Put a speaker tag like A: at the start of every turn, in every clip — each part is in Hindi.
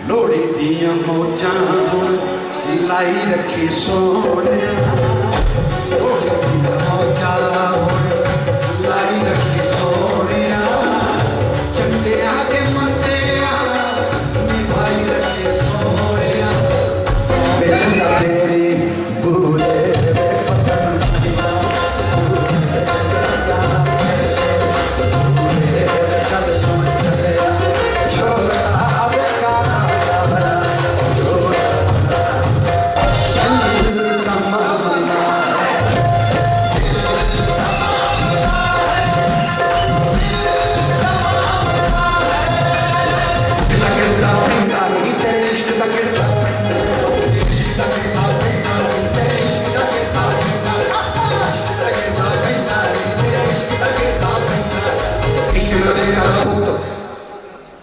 A: लोड़ी दियां मौजां हुण लाई रखी सोने, लोड़ी दियां मौजां हुण लाई रखी सोने, चंडिया के मंडिया निभाई रखी सोने, बेचंदा तेरी बूले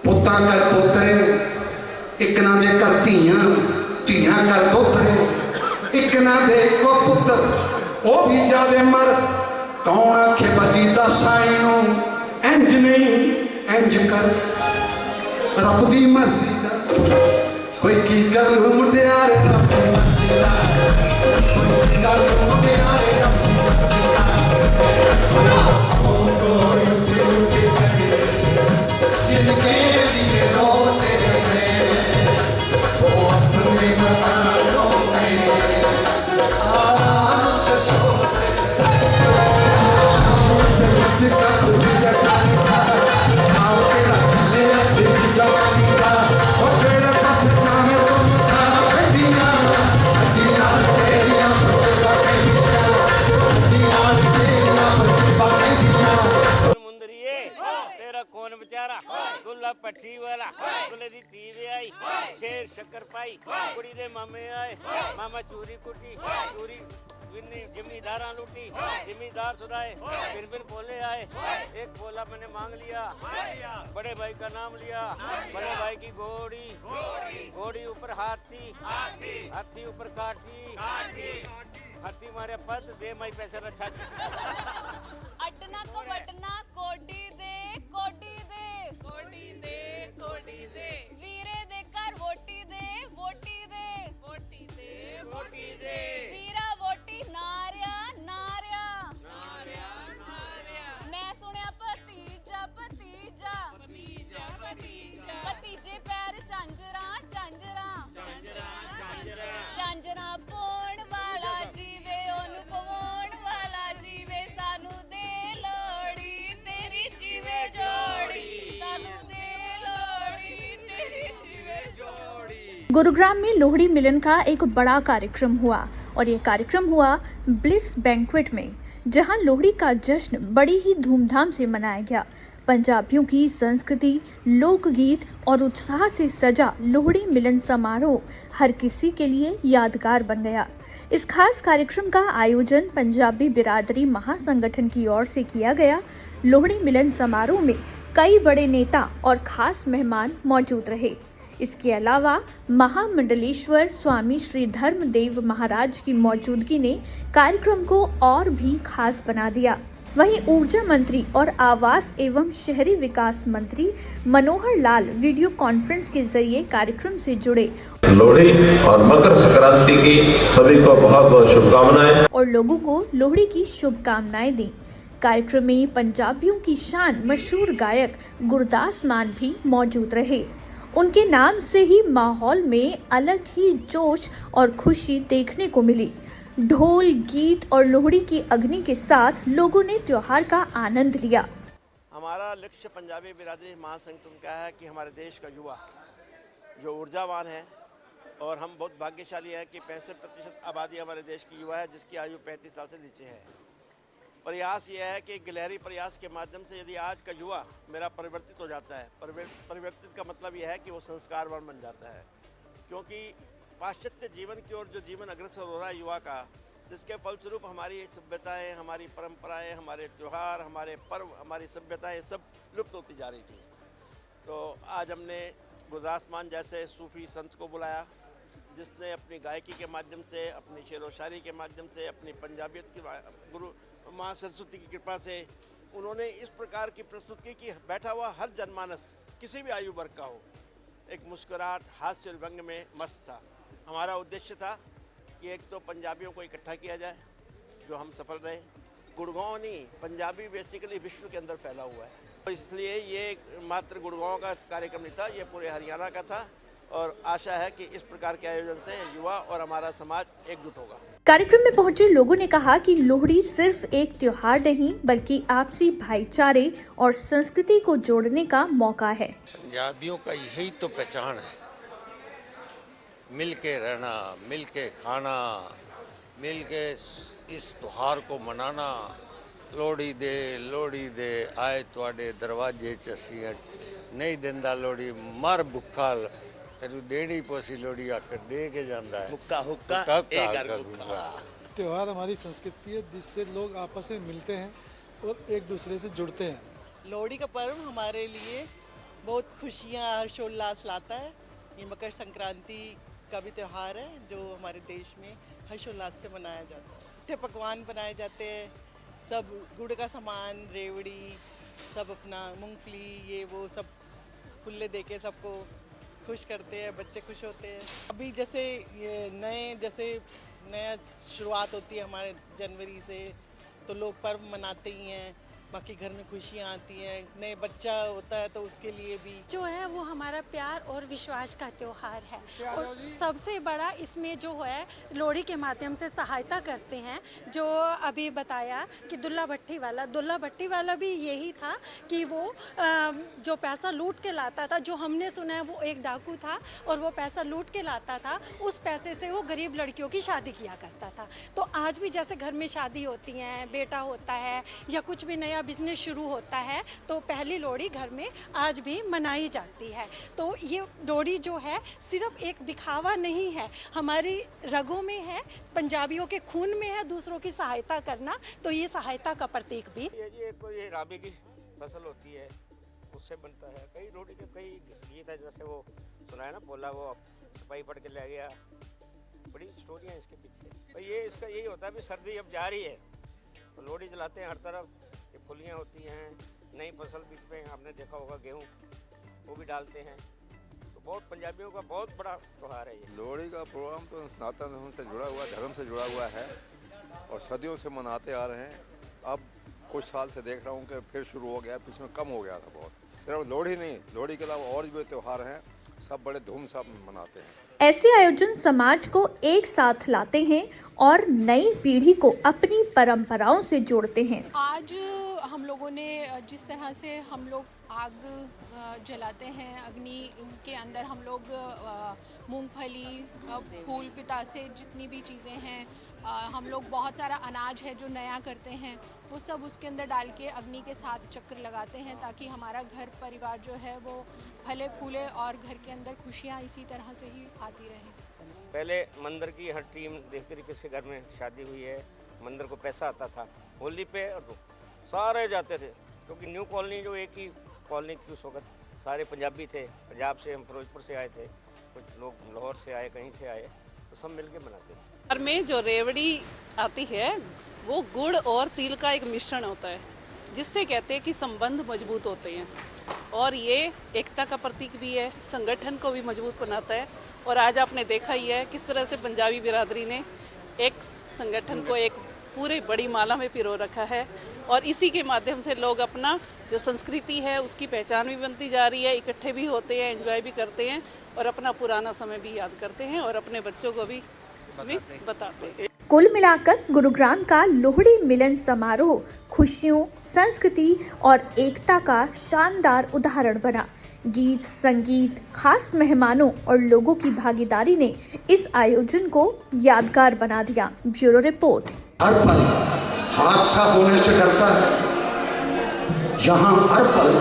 A: पुत्तां कर पोतरे, एक ना दे कर धीआं, धीआं कर दोतरे, एक ना दे को पुत्र ओ भी जावे मर, कौन आखे बजी दा साई नूं इंज नहीं इंज कर, रब दी मर्जी दा कोई की गल मुंडियारे, रब दी मर्जी दा कोई की गल मुंडियारे, रब दी मर्जी दा कोई उठी उठी जिनके लिए रोते हैं वो अपने मकानों में आराम से सोते हैं, शांत का दुनिया का आओ तेरा चले फिर जवानी का और तेरे पास नाम तुम का हड्डियां हड्डियां तेरियां प्रतिभा तेरियां हड्डियां तेरियां प्रतिभा तेरियां
B: कौन बेचारा दुल्ला पट्टी वाला दुल्ले दी धी आई शेर शक्कर पाई कुड़ी दे मामे आए मामा चूरी कुटी चूरी जिम्मेदार लूटी जिम्मेदार सुधाए फिर बोले आए एक बोला मैंने मांग लिया बड़े भाई का नाम लिया बड़े भाई की घोड़ी घोड़ी ऊपर हाथी हाथी ऊपर काठी हाथी मारे पद दे माई पैसे रखा
C: अटना को बटना कोडी दे कोडी दे कोडी दे कोडी दे वीरे दे कर वोटी दे वोटी दे वोटी दे वोटी दे वीरा वोटी नारिया नारिया नारिया नारिया मैं सुनिया भतीजा भतीजा भतीजा भतीजा भतीजे पैर झांजरा झांजरा झांजरा झांजरा झांजरा पोण वाला जीवे ओनु पवोण वाला जीवे सानू दे लोड़ी तेरी जीवे जोड़ी सानू दे लोड़ी तेरी जीवे जोड़ी।
D: गुरुग्राम में लोहड़ी मिलन का एक बड़ा कार्यक्रम हुआ और ये कार्यक्रम हुआ ब्लिस बैंक्वेट में, जहां लोहड़ी का जश्न बड़ी ही धूमधाम से मनाया गया। पंजाबियों की संस्कृति, लोकगीत और उत्साह से सजा लोहड़ी मिलन समारोह हर किसी के लिए यादगार बन गया। इस खास कार्यक्रम का आयोजन पंजाबी बिरादरी महासंगठन की ओर से किया गया। लोहड़ी मिलन समारोह में कई बड़े नेता और खास मेहमान मौजूद रहे। इसके अलावा महामंडलेश्वर स्वामी श्री धर्मदेव महाराज की मौजूदगी ने कार्यक्रम को और भी खास बना दिया। वहीं ऊर्जा मंत्री और आवास एवं शहरी विकास मंत्री मनोहर लाल वीडियो कॉन्फ्रेंस के जरिए कार्यक्रम से जुड़े।
E: लोहड़ी और मकर संक्रांति की सभी को बहुत बहुत शुभकामनाएं
D: और लोगों को लोहड़ी की शुभकामनाएं दी। कार्यक्रम में पंजाबियों की शान मशहूर गायक गुरदास मान भी मौजूद रहे। उनके नाम से ही माहौल में अलग ही जोश और खुशी देखने को मिली। ढोल, गीत और लोहड़ी की अग्नि के साथ लोगों ने त्योहार का आनंद लिया।
F: हमारा लक्ष्य पंजाबी बिरादरी महासंगठन का है कि हमारे देश का युवा जो ऊर्जावान है और हम बहुत भाग्यशाली है कि 65% आबादी हमारे देश की युवा है जिसकी आयु 35 साल से नीचे है। प्रयास यह है कि गिलहरी प्रयास के माध्यम से यदि आज का युवा मेरा परिवर्तित हो जाता है, परिवर्तित का मतलब यह है कि वो संस्कारवान बन जाता है, क्योंकि पाश्चात्य जीवन की ओर जो जीवन अग्रसर हो रहा है युवा का, जिसके फलस्वरूप हमारी सभ्यताएं, हमारी परंपराएं, हमारे त्यौहार, हमारे पर्व, हमारी सभ्यताएं सब लुप्त होती जा रही थी। तो आज हमने गुरदास मान जैसे सूफी संत को बुलाया, जिसने अपनी गायकी के माध्यम से, अपनी शेर व शायरी के माध्यम से, अपनी पंजाबियत की गुरु माँ सरस्वती की कृपा से उन्होंने इस प्रकार की प्रस्तुत की कि बैठा हुआ हर जनमानस किसी भी आयु वर्ग का हो एक मुस्कुराहट, हास्य व्यंग में मस्त था। हमारा उद्देश्य था कि एक तो पंजाबियों को इकट्ठा किया जाए, जो हम सफल रहे। गुड़गांव नहीं, पंजाबी बेसिकली विश्व के अंदर फैला हुआ है, तो इसलिए ये मात्र गुड़गांव का कार्यक्रम नहीं था, ये पूरे हरियाणा का था। और आशा है कि इस प्रकार के आयोजन से युवा और हमारा समाज एकजुट होगा।
D: कार्यक्रम में पहुंचे लोगों ने कहा कि लोहड़ी सिर्फ एक त्योहार नहीं बल्कि आपसी भाईचारे और संस्कृति को जोड़ने का मौका है।
G: पंजाबियों का यही तो पहचान है, मिल के रहना, मिल के खाना, मिल के इस त्योहार को मनाना। लोहड़ी दे आए तुहाडे दरवाजे च असीं नहीं दिंदा लोहड़ी, मर भुखा तेरू देनी पोसी लोहड़ी आकर दे के जाता है।
F: हुक्का हुक्का
H: त्योहार हमारी संस्कृति है जिससे लोग आपस में मिलते हैं और एक दूसरे से जुड़ते हैं।
I: लोहड़ी का पर्व हमारे लिए बहुत खुशियाँ, हर्षोल्लास लाता है। ये मकर संक्रांति का भी त्यौहार है जो हमारे देश में हर्षोल्लास से मनाया जाता है। मीठे पकवान बनाए जाते हैं, सब गुड़ का सामान, रेवड़ी, सब अपना मूंगफली, ये वो सब फुल्ले देके सबको खुश करते हैं, बच्चे खुश होते हैं। अभी जैसे ये नया शुरुआत होती है हमारे जनवरी से, तो लोग पर्व मनाते ही हैं, बाकी घर में खुशियाँ आती हैं, नए बच्चा होता है तो उसके लिए भी
J: जो है वो हमारा प्यार और विश्वास का त्योहार है। और सबसे बड़ा इसमें जो है लोहड़ी के माध्यम से सहायता करते हैं। जो अभी बताया कि दुल्ला भट्टी वाला भी यही था कि वो जो पैसा लूट के लाता था, जो हमने सुना है वो एक डाकू था और वो पैसा लूट के लाता था, उस पैसे से वो गरीब लड़कियों की शादी किया करता था। तो आज भी जैसे घर में शादी होती है, बेटा होता है या कुछ भी नया बिजनेस शुरू होता है, तो पहली लोहड़ी घर में आज भी मनाई जाती है। तो ये लोहड़ी जो है सिर्फ एक दिखावा नहीं है, हमारी रगों में है, पंजाबियों के खून में है दूसरों की सहायता करना। तो ये सहायता का प्रतीक भी।
B: ये कोई राबी की फसल होती है, उससे बनता है। कई लोहड़ी के कई गीत है, जैसे वो सुना है ना, बोला वो सिपाही पढ़ के ले गया, बड़ी स्टोरियाँ इसके पीछे। तो ये इसका यही होता है, भी सर्दी अब जा रही है तो लोहड़ी जलाते हैं हर तरफ, ये फुलियाँ होती हैं, नई फसल बीच में आपने देखा होगा गेहूँ वो भी डालते हैं। तो बहुत पंजाबियों का बहुत बड़ा त्यौहार है ये।
K: लोहड़ी का प्रोग्राम तो सनातन धर्म से जुड़ा हुआ, धर्म से जुड़ा हुआ है और सदियों से मनाते आ रहे हैं। अब कुछ साल से देख रहा हूँ कि फिर शुरू हो गया, बीच में कम हो गया था बहुत। सिर्फ लोहड़ी नहीं, लोहड़ी के अलावा और भी त्यौहार हैं, सब बड़े धूम से मनाते हैं।
D: ऐसे आयोजन समाज को एक साथ लाते हैं और नई पीढ़ी को अपनी परंपराओं से जोड़ते हैं।
L: आज हम लोगों ने जिस तरह से हम लोग आग जलाते हैं, अग्नि के अंदर हम लोग मूंगफली, फूल, पितासे, जितनी भी चीज़ें हैं, हम लोग बहुत सारा अनाज है जो नया करते हैं, वो सब उसके अंदर डाल के अग्नि के साथ चक्र लगाते हैं ताकि हमारा घर परिवार जो है वो फले फूले और घर के अंदर खुशियाँ इसी तरह से ही आती रहें।
B: पहले मंदिर की हर टीम देखती रही, किसके घर में शादी हुई है, मंदिर को पैसा आता था होली पे, और तो सारे जाते थे, क्योंकि न्यू कॉलोनी जो एक ही कॉलोनी थी उस वक्त, सारे पंजाबी थे। पंजाब से, हम फिरोजपुर से आए थे, कुछ लोग लाहौर से आए, कहीं से आए, तो सब मिलके मनाते थे।
M: घर में जो रेवड़ी आती है वो गुड़ और तिल का एक मिश्रण होता है, जिससे कहते हैं कि संबंध मजबूत होते हैं और ये एकता का प्रतीक भी है, संगठन को भी मजबूत बनाता है। और आज आपने देखा ही है किस तरह से पंजाबी बिरादरी ने एक संगठन को एक पूरे बड़ी माला में पिरो रखा है और इसी के माध्यम से लोग अपना जो संस्कृति है उसकी पहचान भी बनती जा रही है, इकट्ठे भी होते हैं, एंजॉय भी करते हैं और अपना पुराना समय भी याद करते हैं और अपने बच्चों को भी इसमें बताते हैं।
D: कुल मिलाकर गुरुग्राम का लोहड़ी मिलन समारोह खुशियों, संस्कृति और एकता का शानदार उदाहरण बना। गीत, संगीत, खास मेहमानों और लोगों की भागीदारी ने इस आयोजन को यादगार बना दिया। Bureau report.
A: हर पल हादसा होने से डरता है, यहाँ हर पल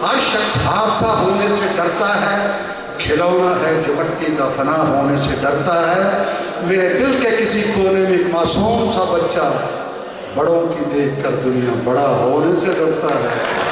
A: हर शख्स हादसा होने से डरता है। खिलौना है जो मिट्टी का फना होने से डरता है। मेरे दिल के किसी कोने में एक मासूम सा बच्चा बड़ों की देखकर दुनिया बड़ा होने से डरता है।